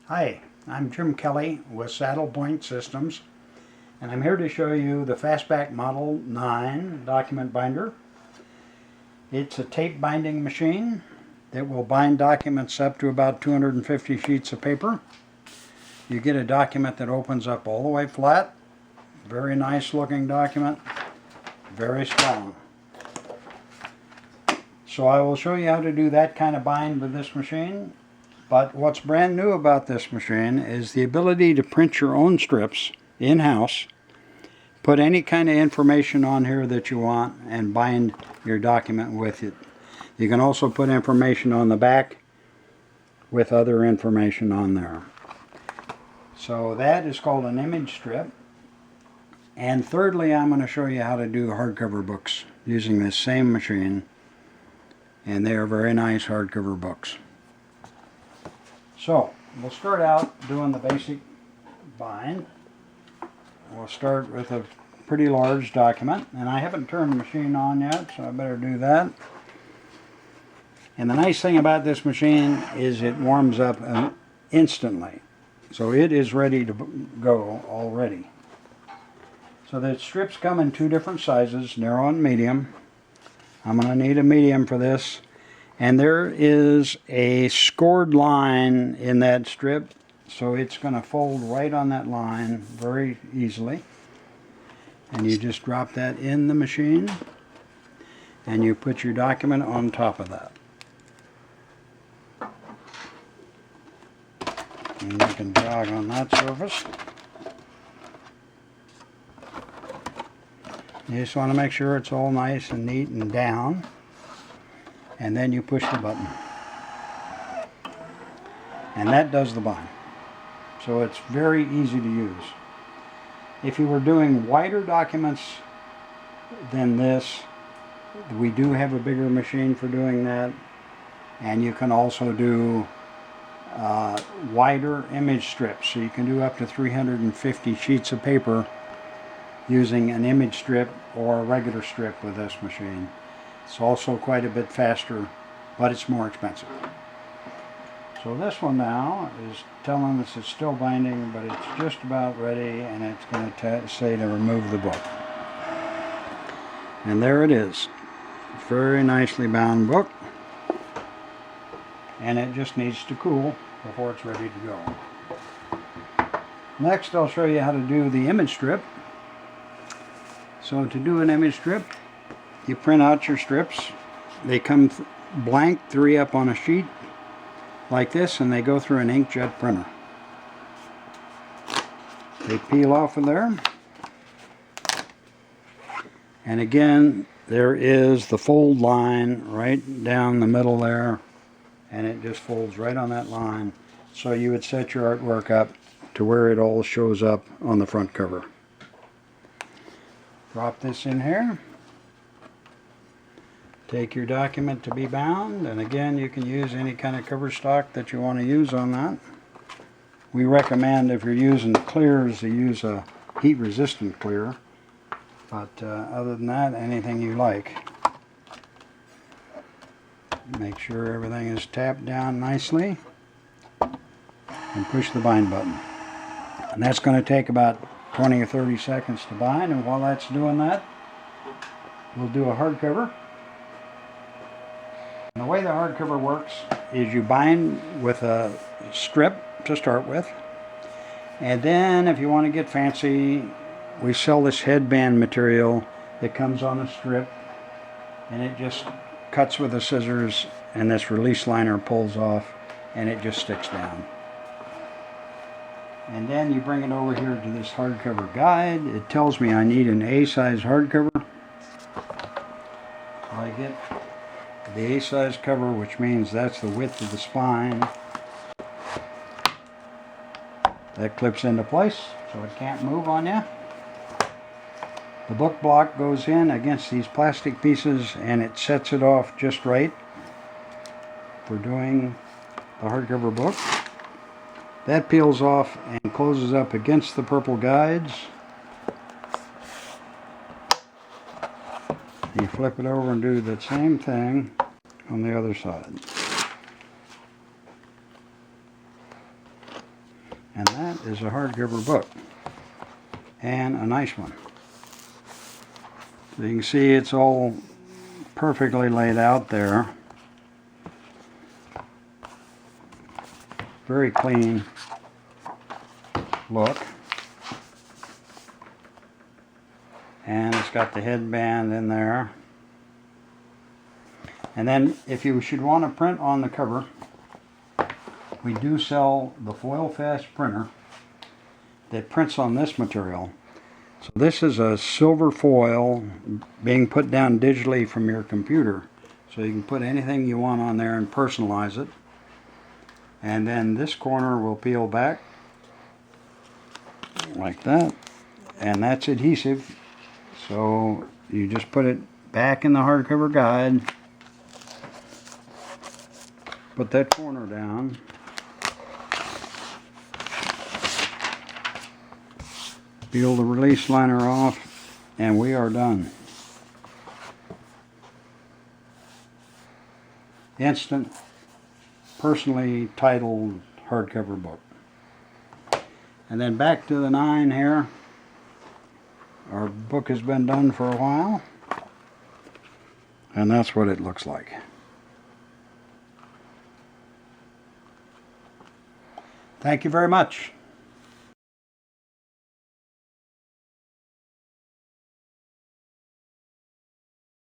Hi, I'm Jim Kelly with Saddle Point Systems, and I'm here to show you the Fastback Model 9 document binder. It's a tape binding machine that will bind documents up to about 250 sheets of paper. You get a document that opens up all the way flat. Very nice looking document, very strong. So I will show you how to do that kind of bind with this machine. But what's brand new about this machine is the ability to print your own strips in-house, put any kind of information on here that you want, and bind your document with it. You can also put information on the back with other information on there. So that is called an image strip. And thirdly, I'm going to show you how to do hardcover books using this same machine. And they are very nice hardcover books. So, we'll start out doing the basic bind. We'll start with a pretty large document, and I haven't turned the machine on yet, so I better do that. And the nice thing about this machine is it warms up instantly. So it is ready to go already. So the strips come in two different sizes, narrow and medium. I'm going to need a medium for this. And there is a scored line in that strip, so it's going to fold right on that line very easily. And you just drop that in the machine, and you put your document on top of that. And you can jog on that surface. You just want to make sure it's all nice and neat and down. And then you push the button. And that does the bind. So it's very easy to use. If you were doing wider documents than this, we do have a bigger machine for doing that. And you can also do wider image strips. So you can do up to 350 sheets of paper using an image strip or a regular strip with this machine. It's also quite a bit faster, but it's more expensive. So this one now is telling us it's still binding, but it's just about ready, and it's going to say to remove the book. And there it is. Very nicely bound book. And it just needs to cool before it's ready to go. Next, I'll show you how to do the image strip. So to do an image strip, you print out your strips. They come blank, 3 up on a sheet like this, and they go through an inkjet printer. They peel off of there. And again, there is the fold line right down the middle there, and it just folds right on that line. So you would set your artwork up to where it all shows up on the front cover. Drop this in here. Take your document to be bound, and again, you can use any kind of cover stock that you want to use on that. We recommend, if you're using clears, to use a heat-resistant clear, but other than that, anything you like. Make sure everything is tapped down nicely, and push the bind button. And that's going to take about 20 or 30 seconds to bind, and while that's doing that, we'll do a hardcover. And the way the hardcover works is you bind with a strip to start with, and then if you want to get fancy, we sell this headband material that comes on a strip, and it just cuts with the scissors, and this release liner pulls off, and it just sticks down. And then you bring it over here to this hardcover guide. It tells me I need an A-size hardcover. So I get the A-size cover, which means that's the width of the spine. That clips into place, so it can't move on you. The book block goes in against these plastic pieces, and it sets it off just right for doing the hardcover book. That peels off and closes up against the purple guides. You flip it over and do the same thing on the other side. And that is a hardcover book. And a nice one. So you can see it's all perfectly laid out there. Very clean look. And it's got the headband in there. And then if you should want to print on the cover, we do sell the foil fast printer that prints on this material. So this is a silver foil being put down digitally from your computer. So you can put anything you want on there and personalize it. And then this corner will peel back like that. And that's adhesive. So you just put it back in the hardcover guide. Put that corner down. Peel the release liner off, and we are done. Instant, personally titled hardcover book. And then back to the 9 here. Our book has been done for a while, and that's what it looks like. Thank you very much.